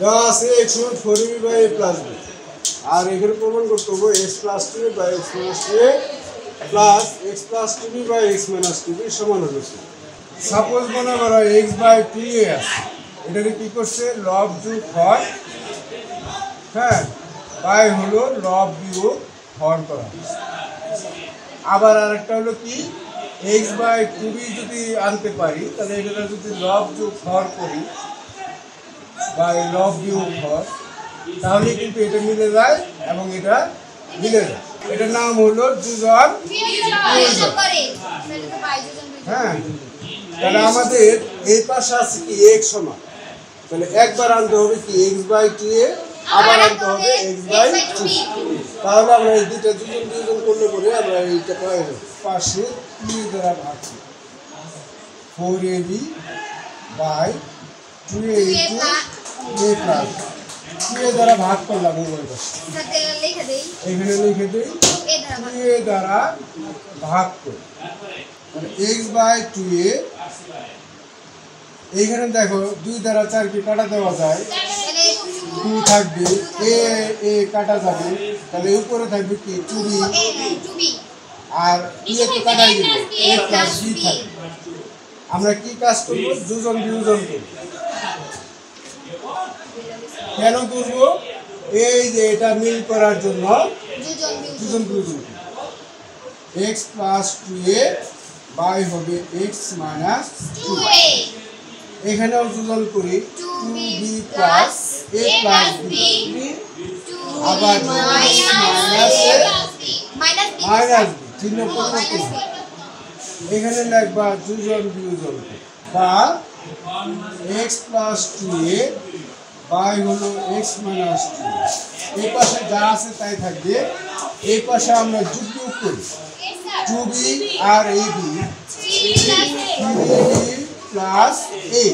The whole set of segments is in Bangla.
দেওয়া আছে x সমান 4ab by a plus b। আর এখানে প্রমাণ করতে হবে x plus 2a by x minus 2a plus x plus 2b by x minus 2b সমান হলো। সাপোজ মনে করো x বাই 2a আছে, এটাকে কি করছে লব যোগ হর, হ্যাঁ, বাই হলো লব বিয়োগ হর করা। আবার আরেকটা হলো কি x বাই 2b যদি আনতে পারি তাহলে এটা যদি লব যোগ হর করি বাই লব বিয়োগ হর, তাহলে কিন্তু এটা মিলে যায় এবং এটা মিলে যায়। এটার নাম হলো যোজন বিয়োজন। হ্যাঁ, তাহলে আমাদের এই পাশে আছে কি x সমান, তাহলে একবার আনতে হবে কি x বাই 2a, আবার আনতে হবে x বাই 2। তাহলে আমরা এই দুইটা যোজন বিয়োজন করলে পরে আমরা এইটা পাই পাশে 2 দ্বারা ভাগ 4ab by 2a into a plus 2a দ্বারা ভাগ করলাম উভয় পাশে, এখানে লিখে দিই 2a দ্বারা ভাগ করি, মানে x বাই 2a। এইখানে দেখো 2 দ্বারা 4 কে কাটা দেওয়া যায়, 2 থাকবে, a কাটা যাবে, তাহলে উপরে থাকবে কি 2b, আর a তো কাটাই গেল, a প্লাস b থাকবে। আমরা কি কাজ করব? যোজন বিয়োজন করব। কেন করব? এই যে এটা মিল করার জন্য যোজন বিয়োজন করব। x প্লাস 2a বাই হবে x মাইনাস 2a, এখানেও যোজন করি 2b plus a plus b, আবার মাইনাস b চিহ্ন পরিবর্তন, এখানে লিখবা যোজন বিয়োজন বা x প্লাস 2a বাই হলো x মাইনাস 2। এই পাশে যা আছে তাই থাকবে, এই পাশে আমরা যোগ বিয়োগ করি 2b R ab, 3ab plus a,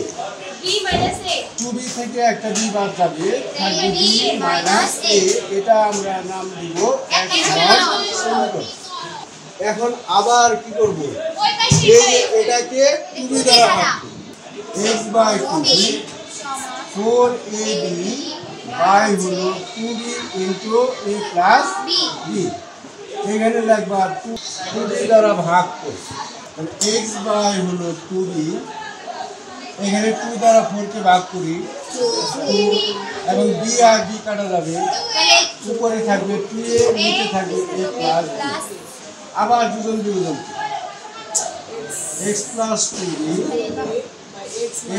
2b থেকে একটা b বাদ যাবে, থাকবে b মাইনাস a। এটা আমরা নাম দিব এক নং সমীকরণ। এখন আবার কি করব? এই এটাকে 2b দ্বারা ভাগ করব, x by 2b 4ab by হলো 2b into a plus b, এখানে লিখবা 2b দ্বারা ভাগ করব, মানে x বাই হলো 2b, এখানে 2 দ্বারা 4 কে ভাগ করি 2, এবং b আর b কাটা যাবে, উপরে থাকবে 2a, নিচে থাকবে a প্লাস b। আবার যোজন বিয়োজন x plus 2b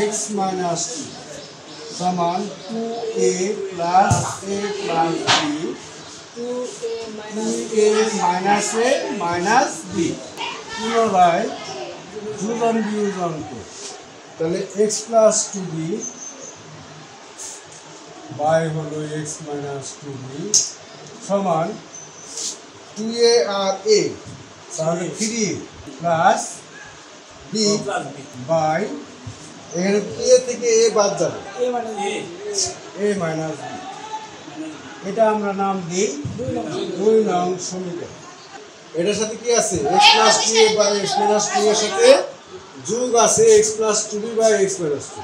x minus 2 সমান 2a plus a plus b, 2a minus a minus b। পুনরায় যোজন বিয়োজন করি, তাহলে x প্লাস 2b বাই হলো x মাইনাস 2b সমান 2a আর a, তাহলে 3 প্লাস b বাই, এখানে a থেকে a বাদ যাবে a মাইনাস b। এটা আমরা নাম দিই 2 নং সমীকরণ। এটার সাথে কি আছে? x plus 2a by x minus 2 এর সাথে যোগ আছে x plus 2b by x minus 2।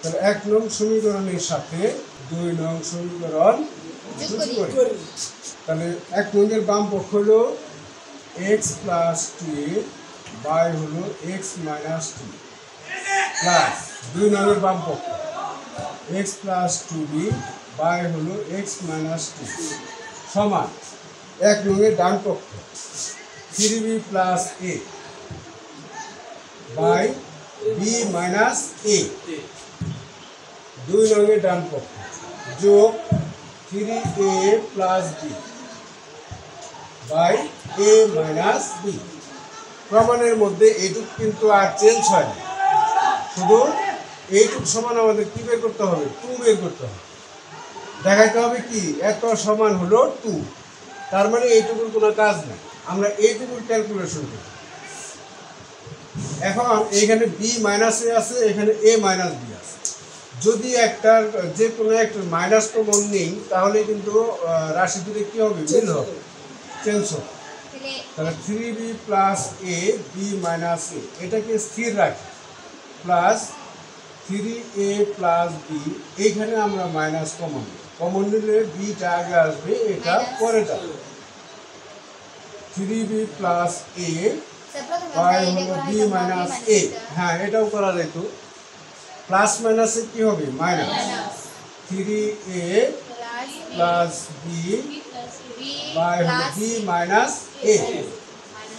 তাহলে 1 নং সমীকরণের সাথে 2 নং সমীকরণ যোগ করি। তাহলে 1 নংয়ের বাম পক্ষ হলো x প্লাস 2a বাই হলো x মাইনাস 2 প্লাস 2 নংয়ের বাম পক্ষ x প্লাস 2b বাই হলো x মাইনাস 2 সমান 1 নংয়ের ডান পক্ষ 3b plus a by b minus a, 2 নংয়ের ডান পক্ষ যোগ 3a plus b by a minus b। প্রমাণের মধ্যে এইটুক কিন্তু আর চেঞ্জ হয় না, শুধু এইটুক সমান আমাদের কি বের করতে হবে? 2 বের করতে হবে। দেখাইতে হবে কি এত সমান হলো 2, তার মানে এইটুকুর কোনো কাজ নেই, আমরা এইটুকুর ক্যালকুলেশন করি। এখন এখানে b মাইনাস a আছে, এখানে a মাইনাস b আছে, যদি একটা যে কোনো একটা মাইনাস কমন নেই তাহলে কিন্তু রাশি দুটো কি হবে? মিল হবে, চেঞ্জ হবে। তাহলে 3b plus a b minus a এটাকে স্থির রাখি, প্লাস 3a প্লাস বি, এইখানে আমরা মাইনাস কমন নিলে বিটা আগে আসবে, এটা পরেটা। 3b প্লাস a বাই হলো বি মাইনাস a। হ্যাঁ, এটাও করা যেত। প্লাস মাইনাসে কি হবে? Minus. 3a plus b by হলো বি মাইনাস a।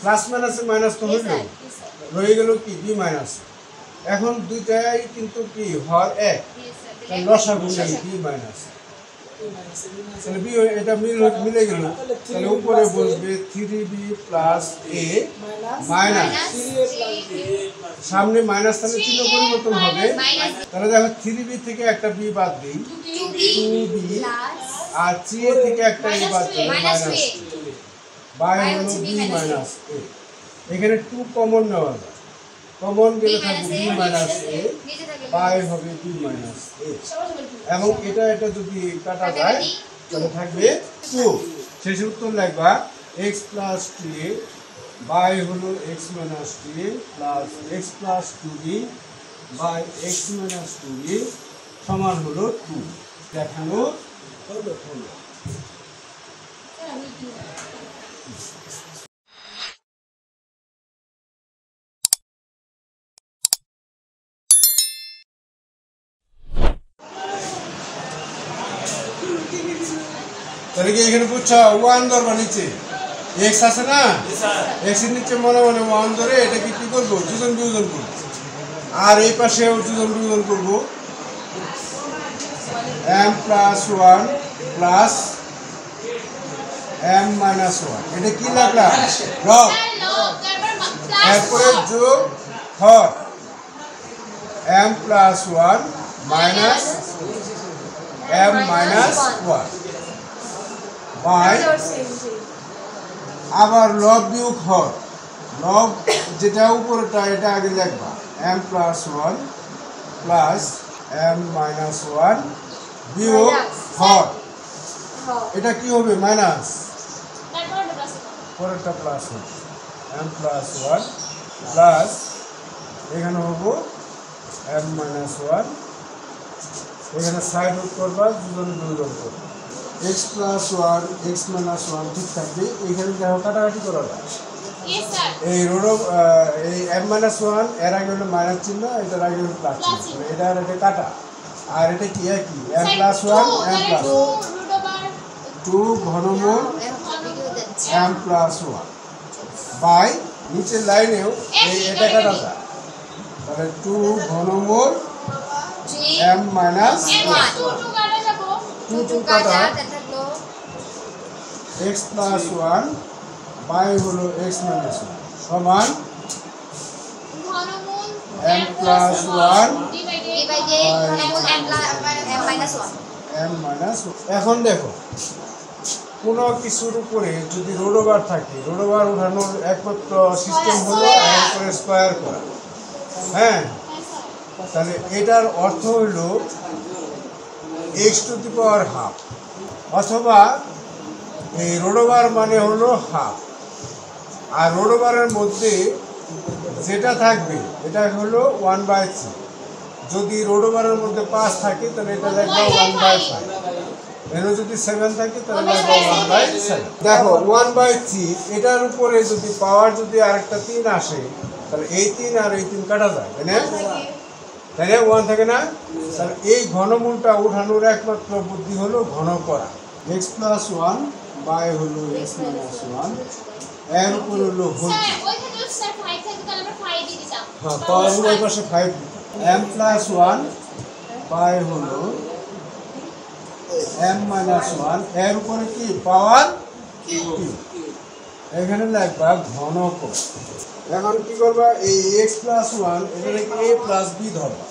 প্লাস মাইনাসে মাইনাস তো হইল, রয়ে গেল কি? B minus. এখন দুইটাই কিন্তু কি হর এক, লসাগু নেই, বি মাইনাস। তাহলে বি এটা মিলে গেল। তাহলে উপরে বসবে 3b প্লাস a মাইনাস, সামনে মাইনাস, তাহলে চিহ্ন পরিবর্তন হবে। তাহলে দেখো 3b থেকে একটা বি বাদ দিই, 2b, আর 3a থেকে একটা a বাদ দিই, মাইনাস বাই হলো বি মাইনাস a। এখানে 2 কমন নেওয়া যায়, কমন গেলে থাকবে বি মাইনাস এ বাই হবে বি মাইনাস এ। এবং এটা যদি কাটা যায় তাহলে থাকবে 2। শেষে উত্তর লিখবা x প্লাস 2a বাই হলো x minus 2a plus x plus 2b by x minus 2b সমান হলো 2। দেখানো হলো। তাহলে কি এখানে বুঝছো? 1 ধরবা নিচে, x আছে না, x এর নিচে মনে মনে 1 ধরে এটাকে কি করবো? যোজন বিয়োজন করবো। আর এই পাশেও যোজন বিয়োজন করবো, m plus 1 plus m minus 1। এটা কি লাগলা? লব। এরপরে যোগ হর m plus 1 minus m minus 1 by, আবার লব বিয়োগ হর। লব যেটা উপরেটা এটা আগে লিখবা, m plus 1 plus m minus 1 বিয়োগ হর। এটা কি হবে? মাইনাস, পরেরটা প্লাস হবে, m প্লাস 1 প্লাস এখানে হবো m মাইনাস 1। এখানে সাইড রুট করবা, দুজন বিয়োজন করবা, x প্লাস 1 x মাইনাস 1 ঠিক থাকবে। এইখানে দেখো কাটাকাটি করা যায়। এই এই m মাইনাস 1 এর আগে হলো মাইনাস চিহ্ন, এটার আগে হলো প্লাস চিহ্ন, এটা আর এটা কাটা। আর এটা কি একই, m প্লাস 1 m প্লাস 2 ঘনমূল m প্লাস 1 বাই নিচের লাইনেও এটা কাটা যায়, তাহলে 2 ঘনমূল m মাইনাস 1। 2 কাটা x প্লাস 1 বাই হলো x মাইনাস 1 সমান m প্লাস 1 m মাইনাস 1। এখন দেখো, কোনো কিছুর উপরে যদি রোড ওভার থাকে, রোড ওভার উঠানোর একমাত্র সিস্টেম হলো এর উপরে স্কয়ার করা। হ্যাঁ, তাহলে এটার অর্থ হলো x to the power half, অথবা এই রোড ওভার মানে হলো হাফ। আর রোড ওভারের মধ্যে যেটা থাকবে এটা হলো 1/3। যদি রোড ওভারের মধ্যে 5 থাকে তাহলে এটা লিখবা 1/5। এর যদি 7 থাকে তাহলে লিখবা 1/7। দেখো 1/3 এটার উপরে যদি পাওয়ার যদি আরেকটা 3 আসে তাহলে এই 3 আর এই 3 কাটা যায়, তাই না? তাই না, 1 থাকে না? তাহলে এই ঘনমূলটা উঠানোর একমাত্র বুদ্ধি হলো ঘন করা। x প্লাস 1 বাই হলো x মাইনাস 1 এর উপর হলো হোল। হ্যাঁ, পাওয়ার ওই পাশে 5 m প্লাস 1 বাই হলো m মাইনাস 1 এর উপরে কি পাওয়ার কিউ। এখানে লিখবা ঘনক। এখন কি করবা, এই x প্লাস 1 এটাকে a প্লাস b ধরবা,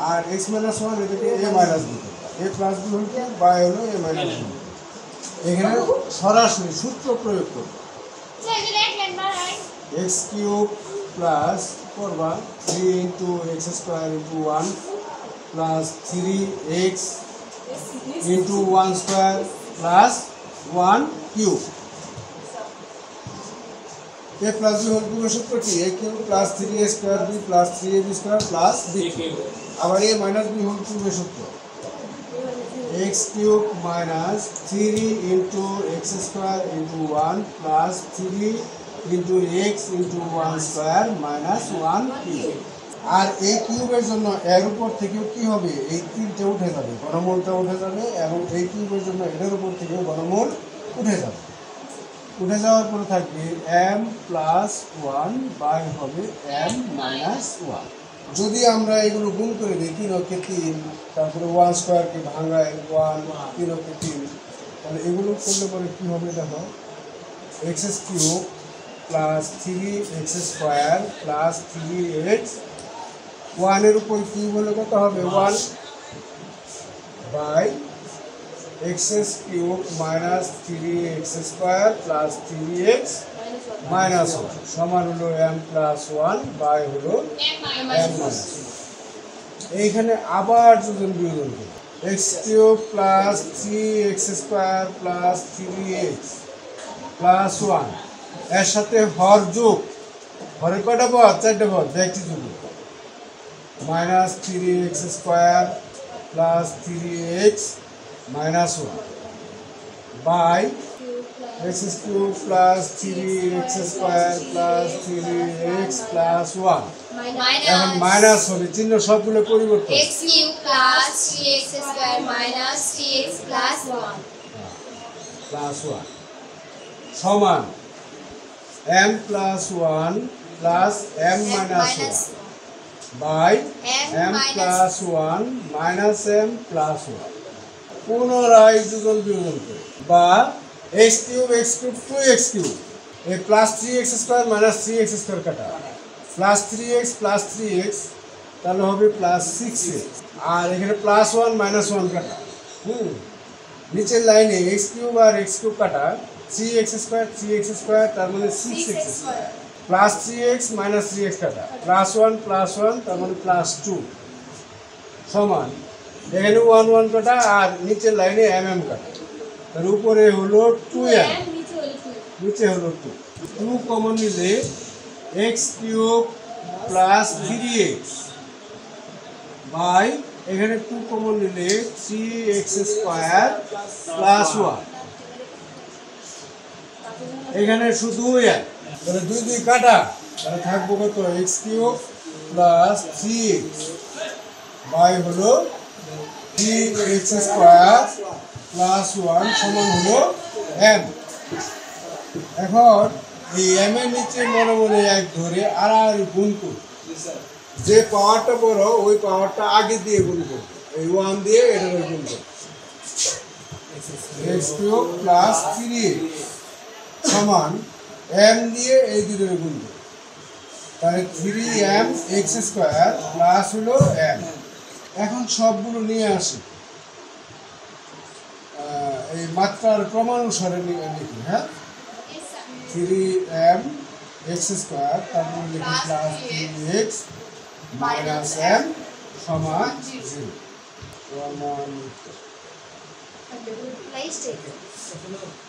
আর x মাইনাস 1 এটাকে a মাইনাস b ধরবা। a প্লাস b হলো বাই হলো a মাইনাস b। এখানে সরাসরি সূত্র প্রয়োগ করবা, x কিউব প্লাস করবা 3 into X square into 1 plus 3x into 1 square plus 1 cube. a plus b whole কিউবের সূত্র কি? a cube plus 3a square b plus 3ab square plus b cube. আবার a মাইনাস b হোল কিউবের সূত্র x cube minus 3 into X square into 1 plus 3 into X into 1 square minus 1 cube. আর এই কিউবের জন্য এর উপর থেকেও কি হবে, এই তিনটে উঠে যাবে, ঘনমূলটা উঠে যাবে, এবং এই কিউবের জন্য এটার উপর থেকেও ঘনমূল উঠে যাবে। উঠে যাওয়ার পরে থাকবে m প্লাস 1 বাই হবে m মাইনাস 1। যদি আমরা এগুলো গুণ করে দিই 3 কে 3, তারপরে 1 স্কোয়ারকে ভাঙায় 1, 3 কে 3, তাহলে এগুলো করলে পরে কী হবে দেখো, x cube plus 3x square plus 3x, 1 উপর কিউব হলে কত হবে 1 by x cube minus 3x square plus 3x minus 1 সমান হলো m প্লাস 1 বাই হলো m মাইনাস। এইখানে আবার যোজন বিয়োজন করব, x cube plus 3x square plus 3x plus 1 এর সাথে হর যোগ, হরের কয়টা পদ, 4টে পদ, দেখছি যোগ minus 3x square plus 3x minus 1 by x cube plus 3x square plus 3x plus 1। এখন মাইনাস হবে, চিহ্ন সবগুলো পরিবর্তন, x cube plus 3x square minus 3x plus 1 plus 1 সমান m plus 1 plus m minus 1 by m plus 1 minus m plus 1। পুনরায় যোজন বিয়োজন করে, বা x কিউব 2x কিউব এই plus 3x square minus 3x square কাটা প্লাস 3x তাহলে হবে প্লাস 6x, আর এখানে প্লাস 1 মাইনাস 1 কাটা, নিচের লাইনে x কিউব আর x কিউব কাটা 3x স্কোয়ার তার মানে 6x square plus 3x minus 3x কাটা প্লাস 1 তার মানে প্লাস 2 সমান এখানে 1 1 কাটা আর নিচের লাইনে mm কাটা, তার উপরে হলো 2m নিচে হলো 2 কমন নিলে x cube plus 3x by এখানে 2 কমন নিলে 3x স্কোয়ার প্লাস 1, এখানে শুধু তাহলে 2 2 কাটা, তাহলে থাকবো কত x cube plus 3x by হলো 3x স্কোয়ার প্লাস 1 সমান হলো m। এখন এই m এর নিচে মনে মনে 1 ধরে আর গুণ করব, যে পাওয়ারটা বড় ওই পাওয়ারটা আগে দিয়ে গুণ করব, এই 1 দিয়ে এটা গুণ করব, x কিউব প্লাস 3x সমান m দিয়ে এই দুটোর গুণ করব, তাহলে 3m x স্কোয়ার প্লাস হলো m। এখন সবগুলো নিয়ে আসি, এই মাত্রার ক্রমানুসারে লিখি, হ্যাঁ 3m x স্কোয়ার তারপর লিখি প্লাস 3x মাইনাস m সমান 0।